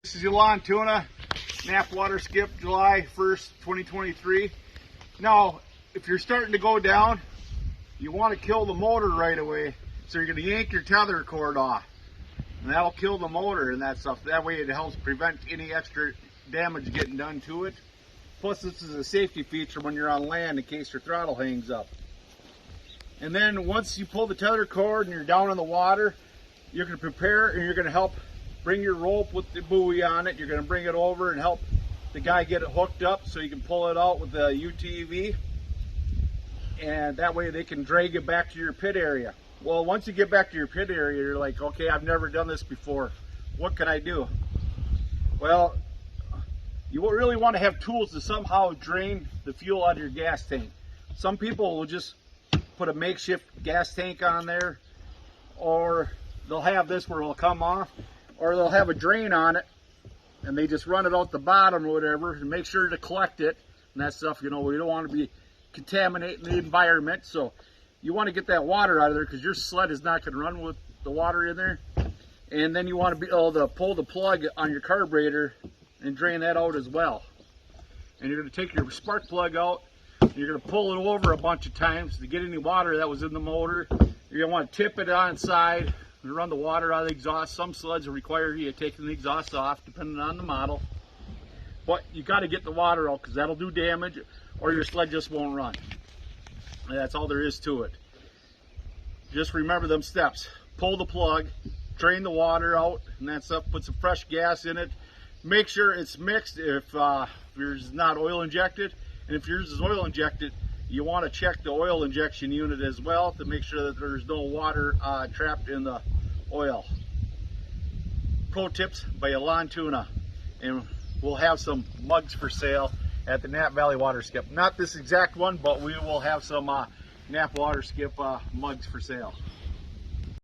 This is Elan Tuna, Knapp Waterskip, July 1st, 2023. Now, if you're starting to go down, you want to kill the motor right away. So you're going to yank your tether cord off. And that'll kill the motor and that stuff. That way it helps prevent any extra damage getting done to it. Plus, this is a safety feature when you're on land in case your throttle hangs up. And then once you pull the tether cord and you're down in the water, you're going to prepare and you're going to help bring your rope with the buoy on it. You're going to bring it over and help the guy get it hooked up so you can pull it out with the UTV. And that way they can drag it back to your pit area. Well, once you get back to your pit area, you're like, okay, I've never done this before. What can I do? Well, you really want to have tools to somehow drain the fuel out of your gas tank. Some people will just put a makeshift gas tank on there, or they'll have this where it'll come off, or they'll have a drain on it and they just run it out the bottom or whatever, and make sure to collect it and that stuff. You know, we don't want to be contaminating the environment, so you want to get that water out of there because your sled is not going to run with the water in there. And then you want to be able to pull the plug on your carburetor and drain that out as well. And you're going to take your spark plug out, and you're going to pull it over a bunch of times to get any water that was in the motor. You're going to want to tip it on side and run the water out of the exhaust. Some sleds will require you taking the exhaust off depending on the model. But you got to get the water out because that'll do damage, or your sled just won't run. And that's all there is to it. Just remember them steps. Pull the plug, drain the water out and that stuff, put some fresh gas in it. Make sure it's mixed if yours is not oil injected. And if yours is oil injected, you want to check the oil injection unit as well to make sure that there's no water trapped in the oil. Pro tips by Elan Tuna. And we'll have some mugs for sale at the Knapp Valley Waterskip. Not this exact one, but we will have some Knapp Waterskip mugs for sale.